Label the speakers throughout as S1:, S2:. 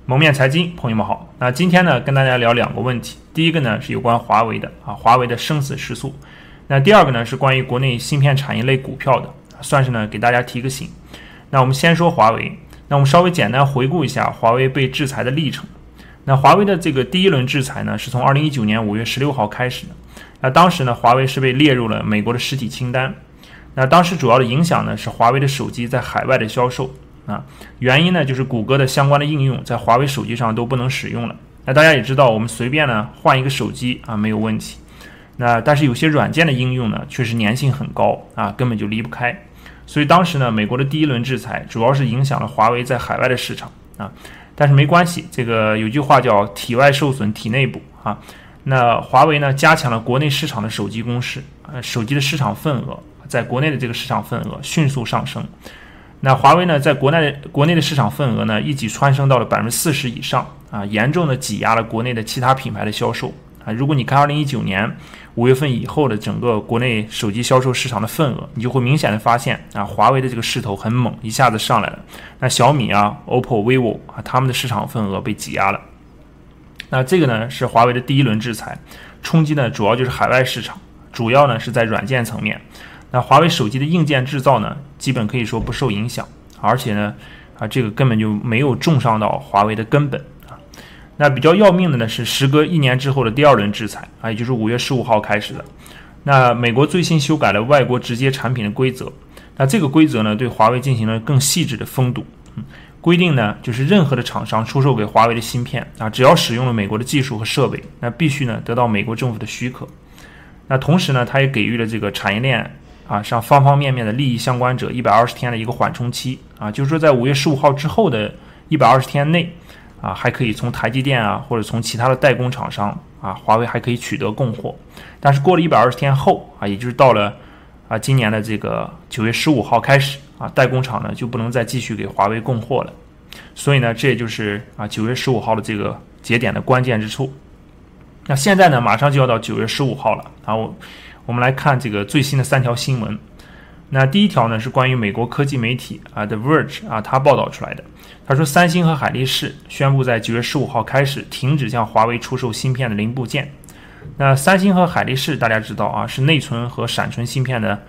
S1: 蒙面财经，朋友们好。那今天呢，跟大家聊两个问题。第一个呢是有关华为的华为的生死时速。那第二个呢是关于国内芯片产业类股票的，算是呢给大家提个醒。那我们先说华为。那我们稍微简单回顾一下华为被制裁的历程。那华为的这个第一轮制裁呢，是从2019年5月16号开始的。那当时呢，华为是被列入了美国的实体清单。那当时主要的影响呢是华为的手机在海外的销售。原因呢就是谷歌的相关的应用在华为手机上都不能使用了。那大家也知道，我们随便呢换一个手机没有问题。但是有些软件的应用呢确实粘性很高根本就离不开。所以当时呢，美国的第一轮制裁主要是影响了华为在海外的市场但是没关系，这个有句话叫体外受损体内补那华为呢加强了国内市场的手机攻势，手机的市场份额在国内的这个市场份额迅速上升。那华为呢，在国内的市场份额呢，一举蹿升到了40%以上严重的挤压了国内的其他品牌的销售如果你看2019年5月份以后的整个国内手机销售市场的份额，你就会明显的发现华为的这个势头很猛，一下子上来了。那小米OPPO、vivo 他们的市场份额被挤压了。那这个呢是华为的第一轮制裁，冲击呢主要就是海外市场，主要呢是在软件层面。那华为手机的硬件制造呢，基本可以说不受影响，而且呢，这个根本就没有重伤到华为的根本那比较要命的呢是时隔1年之后的第二轮制裁也就是5月15号开始的。那美国最新修改了外国直接产品的规则，那这个规则呢对华为进行了更细致的封堵。规定呢就是任何的厂商出售给华为的芯片只要使用了美国的技术和设备，那必须呢得到美国政府的许可。那同时呢，它也给予了这个产业链上方方面面的利益相关者120天的一个缓冲期就是说在5月15号之后的120天内还可以从台积电或者从其他的代工厂商华为还可以取得供货。但是过了120天后也就是到了今年的这个9月15号开始代工厂呢就不能再继续给华为供货了。所以呢，这也就是9月15号的这个节点的关键之处。那现在呢，马上就要到9月15号了我们来看这个最新的3条新闻。那第一条呢是关于美国科技媒体The Verge 它报道出来的。他说三星和海力士宣布在9月15号开始停止向华为出售芯片的零部件。那三星和海力士大家知道是内存和闪存芯片的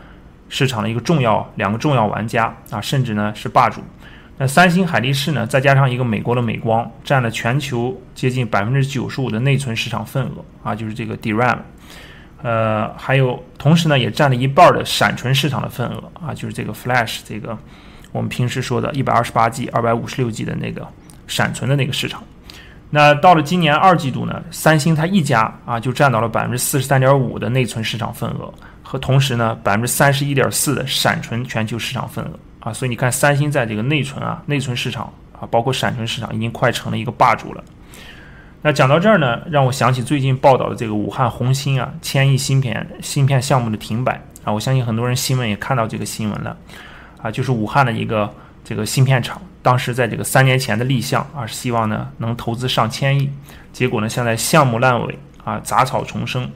S1: 市场的两个重要玩家甚至呢是霸主。那三星、海力士呢，再加上一个美国的美光，占了全球接近95%的内存市场份额就是这个 DRAM。还有同时呢也占了一半的闪存市场的份额就是这个 Flash， 这个我们平时说的 128G、256G 的那个闪存的那个市场。那到了今年2季度呢，三星它一家就占到了 43.5% 的内存市场份额，和同时呢 31.4% 的闪存全球市场份额所以你看三星在这个内存市场包括闪存市场已经快成了一个霸主了。那讲到这儿呢，让我想起最近报道的这个武汉红芯千亿芯片项目的停摆我相信很多人新闻也看到这个新闻了就是武汉的一个这个芯片厂，当时在这个3年前的立项是希望呢能投资上千亿，结果呢现在项目烂尾杂草丛生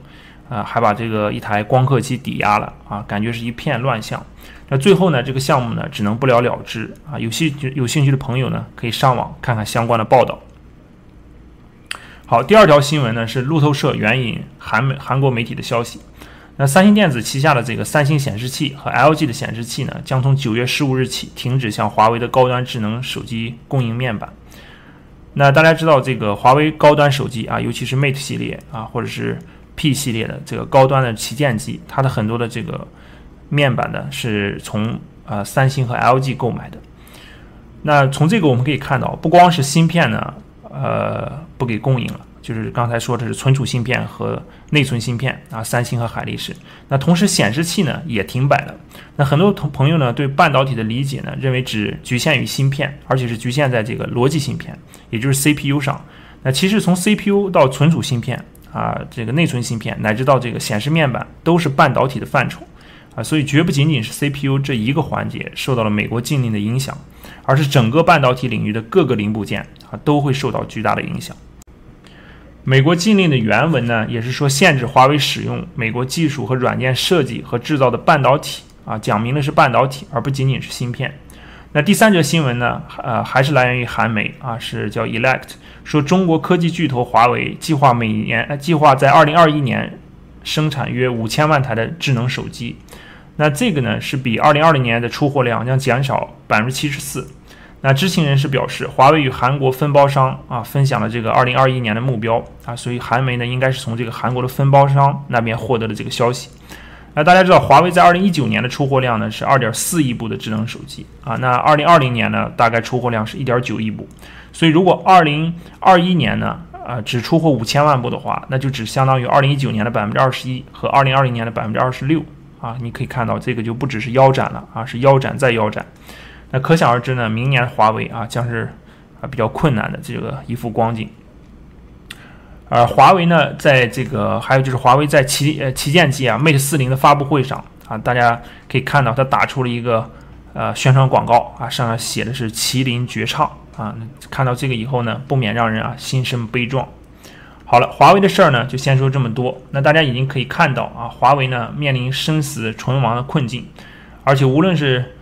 S1: 还把这个一台光刻机抵押了感觉是一片乱象。那最后呢这个项目呢只能不了了之有兴趣的朋友呢可以上网看看相关的报道。好，第二条新闻呢是路透社援引韩国媒体的消息。那三星电子旗下的这个三星显示器和 LG 的显示器呢，将从9月15日起停止向华为的高端智能手机供应面板。那大家知道这个华为高端手机尤其是 Mate 系列或者是 P 系列的这个高端的旗舰机，它的很多的这个面板呢是从三星和 LG 购买的。那从这个我们可以看到，不光是芯片呢不给供应了，就是刚才说的是存储芯片和内存芯片三星和海力士。那同时显示器呢也停摆了。那很多朋友呢对半导体的理解呢，认为只局限于芯片，而且是局限在这个逻辑芯片，也就是 CPU 上。那其实从 CPU 到存储芯片这个内存芯片乃至到这个显示面板都是半导体的范畴所以绝不仅仅是 CPU 这一个环节受到了美国禁令的影响，而是整个半导体领域的各个零部件都会受到巨大的影响。美国禁令的原文呢，也是说限制华为使用美国技术和软件设计和制造的半导体讲明的是半导体，而不仅仅是芯片。那第3则新闻呢，还是来源于韩媒啊，是叫 Elect， 说中国科技巨头华为计划在2021年生产约5000万台的智能手机。那这个呢是比2020年的出货量将减少74%。那知情人士表示，华为与韩国分包商分享了这个2021年的目标所以韩媒呢应该是从这个韩国的分包商那边获得的这个消息。那大家知道，华为在2019年的出货量呢是2.4亿部的智能手机那2020年呢大概出货量是1.9亿部，所以如果2021年呢只出货5000万部的话，那就只相当于2019年的21%和2020年的26%你可以看到这个就不只是腰斩了是腰斩再腰斩。那可想而知呢，明年华为将是比较困难的这个一副光景。华为呢，在这个还有就是华为在旗舰机Mate 40的发布会上大家可以看到它打出了一个宣传广告上面写的是麒麟绝唱看到这个以后呢，不免让人心生悲壮。好了，华为的事儿呢就先说这么多。那大家已经可以看到华为呢面临生死存亡的困境，而且无论是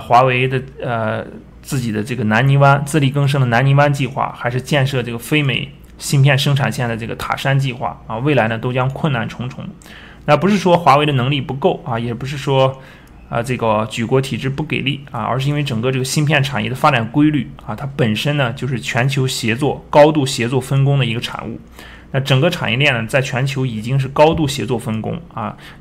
S1: 华为的自己的这个南泥湾自力更生的南泥湾计划，还是建设这个非美芯片生产线的这个塔山计划未来呢都将困难重重。那不是说华为的能力不够也不是说这个举国体制不给力而是因为整个这个芯片产业的发展规律它本身呢就是全球协作高度协作分工的一个产物。那整个产业链呢在全球已经是高度协作分工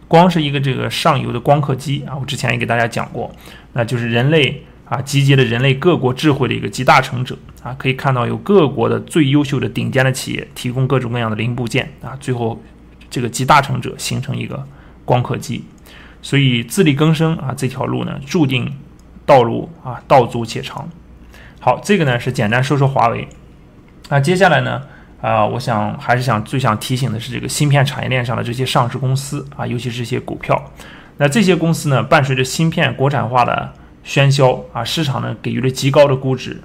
S1: 光是一个这个上游的光刻机我之前也给大家讲过，那就是人类集结了人类各国智慧的一个集大成者可以看到有各国的最优秀的顶尖的企业提供各种各样的零部件最后这个集大成者形成一个光刻机。所以自力更生这条路呢注定道路道阻且长。好，这个呢是简单说说华为。接下来呢我最想提醒的是这个芯片产业链上的这些上市公司尤其是这些股票。那这些公司呢伴随着芯片国产化的喧嚣市场呢给予了极高的估值。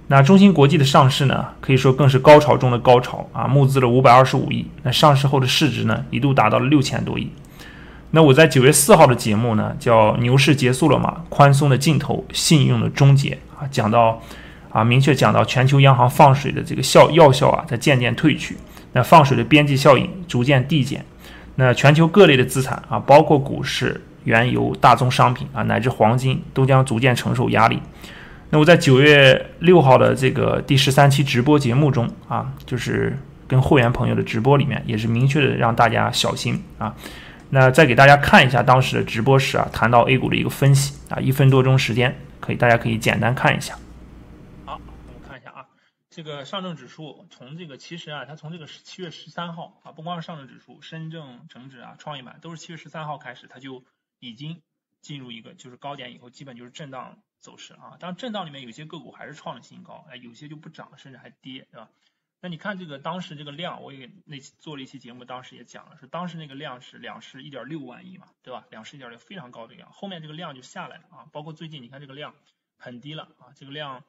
S1: 那中芯国际的上市呢可以说更是高潮中的高潮募资了525亿，那上市后的市值呢一度达到了6000多亿。那我在9月4号的节目呢叫牛市结束了吗？宽松的尽头，信用的终结讲到明确讲到全球央行放水的这个药效在渐渐退去，那放水的边际效应逐渐递减，那全球各类的资产包括股市、原油、大宗商品乃至黄金都将逐渐承受压力。那我在9月6号的这个第13期直播节目中就是跟会员朋友的直播里面也是明确的让大家小心那再给大家看一下当时的直播时谈到 A 股的一个分析1分多钟时间，大家可以简单看一下。好，我们看一下这个上证指数从这个其实它从这个7月13号不光是上证指数，深证成指创业板都是7月13号开始，它就已经进入一个就是高点以后基本就是震荡走势当然震荡里面有些个股还是创了新高有些就不涨甚至还跌，对吧？那你看这个当时这个量，我也做了一期节目，当时也讲了，说当时那个量是两市1.6万亿嘛，对吧？两市1.6非常高的量，后面这个量就下来了包括最近你看这个量很低了这个量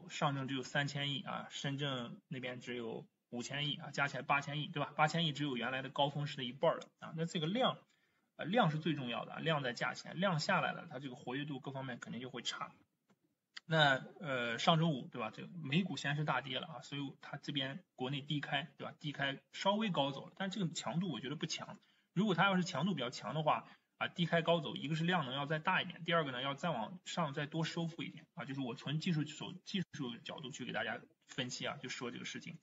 S1: 上证只有3000亿深圳那边只有5000亿加起来8000亿，对吧？8000亿只有原来的高峰时的一半了那这个量是最重要的量在价钱，量下来了，它这个活跃度各方面肯定就会差。那上周五对吧，这个美股先是大跌了所以它这边国内低开对吧，低开稍微高走了，但这个强度我觉得不强。如果它要是强度比较强的话低开高走，一个是量能要再大一点，第二个呢要再往上再多收复一点就是我从技术角度去给大家分析就说这个事情。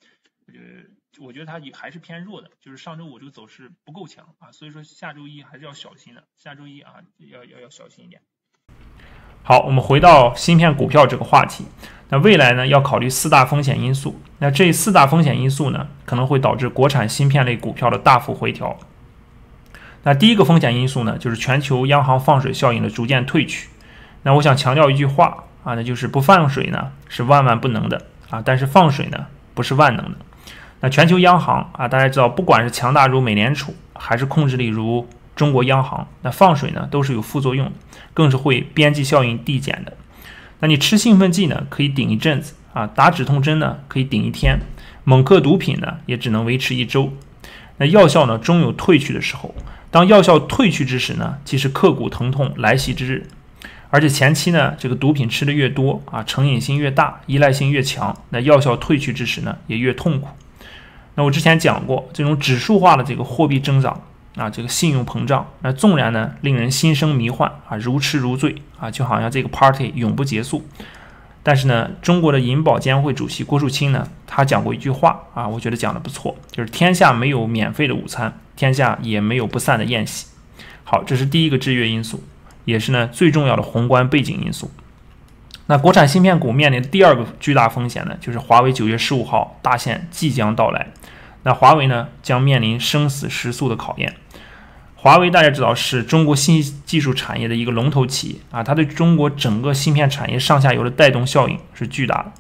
S1: 我觉得它也还是偏弱的，就是上周五这个走势不够强所以说下周一还是要小心的，下周一要小心一点。好，我们回到芯片股票这个话题。那未来呢要考虑4大风险因素，那这4大风险因素呢可能会导致国产芯片类股票的大幅回调。那第一个风险因素呢就是全球央行放水效应的逐渐退去。那我想强调一句话那就是不放水呢是万万不能的但是放水呢不是万能的。那全球央行大家知道，不管是强大如美联储还是控制力如中国央行，那放水呢都是有副作用的，更是会边际效应递减的。那你吃兴奋剂呢可以顶一阵子打止痛针呢可以顶1天，猛嗑毒品呢也只能维持1周。那药效呢终有退去的时候，当药效退去之时呢，即是刻骨疼痛来袭之日而且前期呢，这个毒品吃的越多啊，成瘾性越大，依赖性越强，那药效退去之时呢，也越痛苦。那我之前讲过，这种指数化的这个货币增长啊，这个信用膨胀，那纵然呢令人心生迷幻啊，如痴如醉啊，就好像这个 party 永不结束。但是呢，中国的银保监会主席郭树清呢，他讲过一句话啊，我觉得讲的不错，就是天下没有免费的午餐，天下也没有不散的宴席。好，这是第一个制约因素，也是呢最重要的宏观背景因素。那国产芯片股面临的第二个巨大风险呢，就是华为9月15号大限即将到来。那华为呢将面临生死时速的考验。华为大家知道是中国信息技术产业的一个龙头企业啊，它对中国整个芯片产业上下游的带动效应是巨大的。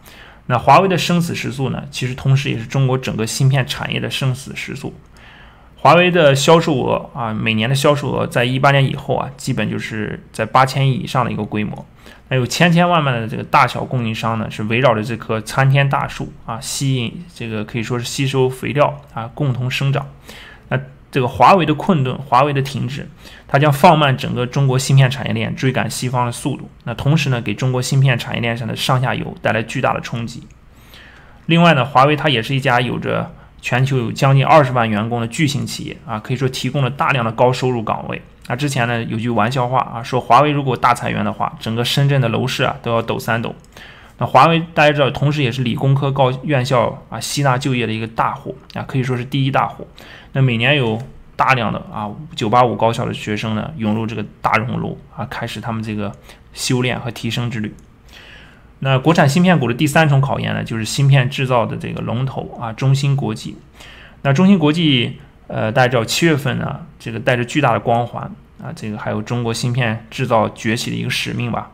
S1: 那华为的生死时速呢，其实同时也是中国整个芯片产业的生死时速。华为的销售额啊，每年的销售额在18年以后啊，基本就是在8000亿以上的一个规模。那有千万的这个大小供应商呢，是围绕着这棵参天大树啊，吸引这个可以说是吸收肥料啊，共同生长。那这个华为的困顿，华为的停止，它将放慢整个中国芯片产业链追赶西方的速度。那同时呢，给中国芯片产业链上的上下游带来巨大的冲击。另外呢，华为它也是一家有着全球有将近20万员工的巨型企业啊，可以说提供了大量的高收入岗位。之前呢有句玩笑话啊，说华为如果大裁员的话，整个深圳的楼市啊都要抖3抖。那华为大家知道，同时也是理工科高院校啊吸纳就业的一个大户啊，可以说是第一大户。那每年有大量的985高校的学生呢涌入这个大熔炉啊，开始他们这个修炼和提升之旅。那国产芯片股的第3重考验呢，就是芯片制造的这个龙头啊，中芯国际。那中芯国际大家知道7月份呢，这个带着巨大的光环啊，这个还有中国芯片制造崛起的一个使命吧，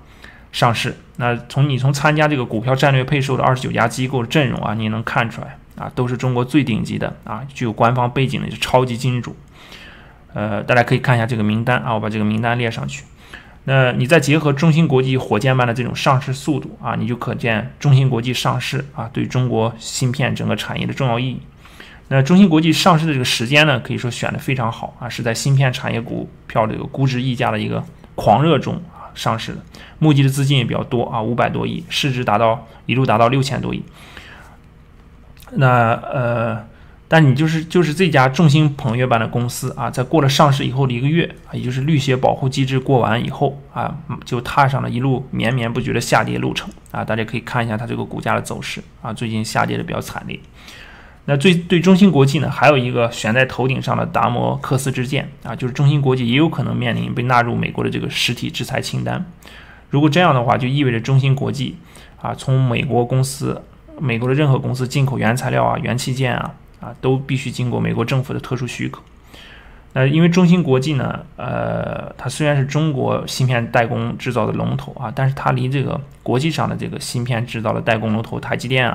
S1: 上市。那从参加这个股票战略配售的29家机构的阵容啊，你也能看出来啊，都是中国最顶级的啊，具有官方背景的超级金主。大家可以看一下这个名单啊，我把这个名单列上去。那你再结合中芯国际火箭般的这种上市速度啊，你就可见中芯国际上市啊对中国芯片整个产业的重要意义。那中芯国际上市的这个时间呢，可以说选得非常好啊，是在芯片产业股票这个估值溢价的一个狂热中啊上市的，募集的资金也比较多啊，500多亿，市值一路达到6000多亿。那但你就是这家众星捧月般的公司啊，在过了上市以后的1个月啊，也就是绿血保护机制过完以后啊，就踏上了一路绵绵不绝的下跌路程啊。大家可以看一下它这个股价的走势啊，最近下跌的比较惨烈。那对中芯国际呢，还有一个悬在头顶上的达摩克斯之剑啊，就是中芯国际也有可能面临被纳入美国的这个实体制裁清单。如果这样的话，就意味着中芯国际啊，从美国的任何公司进口原材料啊、元器件啊都必须经过美国政府的特殊许可。因为中芯国际呢，它虽然是中国芯片代工制造的龙头啊，但是它离这个国际上的这个芯片制造的代工龙头台积电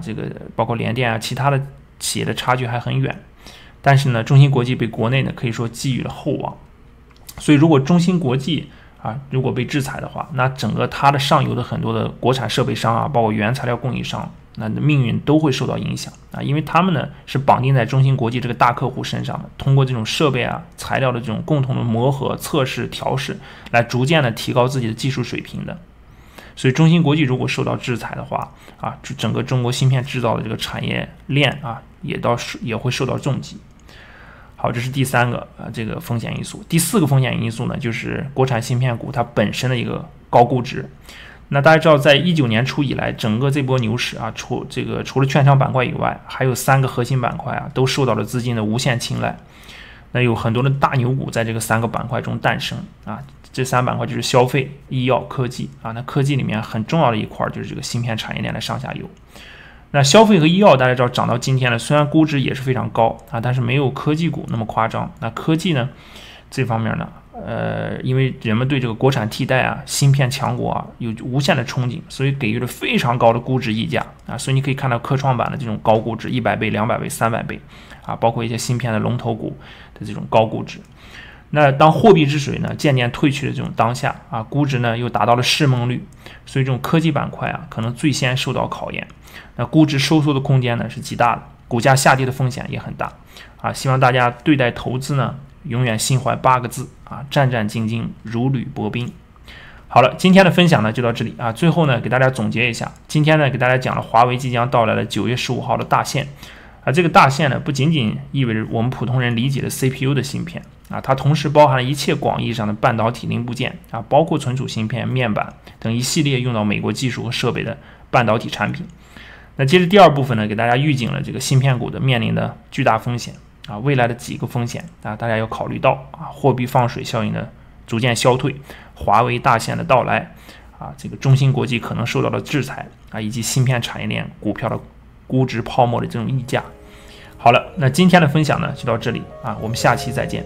S1: 这个包括联电其他的企业的差距还很远。但是呢，中芯国际被国内呢可以说寄予了厚望。所以如果中芯国际如果被制裁的话，那整个它的上游的很多的国产设备商包括原材料供应商，那命运都会受到影响因为他们呢是绑定在中芯国际这个大客户身上的，通过这种设备材料的这种共同的磨合、测试、调试，来逐渐的提高自己的技术水平的。所以中芯国际如果受到制裁的话整个中国芯片制造的这个产业链也会受到重击。好，这是第3个这个风险因素。第4个风险因素呢，就是国产芯片股它本身的一个高估值。那大家知道，在19年初以来，整个这波牛市除了券商板块以外，还有3个核心板块都受到了资金的无限青睐。那有很多的大牛股在这个3个板块中诞生这3板块就是消费、医药、科技那科技里面很重要的一块就是这个芯片产业链的上下游。那消费和医药大家知道涨到今天呢，虽然估值也是非常高但是没有科技股那么夸张。那科技呢这方面呢因为人们对这个国产替代芯片强国有无限的憧憬，所以给予了非常高的估值溢价所以你可以看到科创板的这种高估值100倍、200倍、300倍包括一些芯片的龙头股的这种高估值。那当货币之水呢渐渐退去的这种当下估值呢又达到了市梦率，所以这种科技板块可能最先受到考验。那估值收缩的空间呢是极大的，股价下跌的风险也很大希望大家对待投资呢永远心怀8个字战战兢兢，如履薄冰。好。好了，今天的分享呢就到这里啊。最后呢，给大家总结一下，今天呢给大家讲了华为即将到来的9月15号的大限啊。这个大限呢不仅仅意味着我们普通人理解的 CPU 的芯片啊，它同时包含了一切广义上的半导体零部件啊，包括存储芯片、面板等一系列用到美国技术和设备的半导体产品。那接着第二部分呢，给大家预警了这个芯片股的面临的巨大风险啊，未来的几个风险啊，大家要考虑到啊，货币放水效应的逐渐消退，华为大限的到来啊，这个中芯国际可能受到的制裁啊，以及芯片产业链股票的估值泡沫的这种溢价。好了，那今天的分享呢就到这里啊，我们下期再见。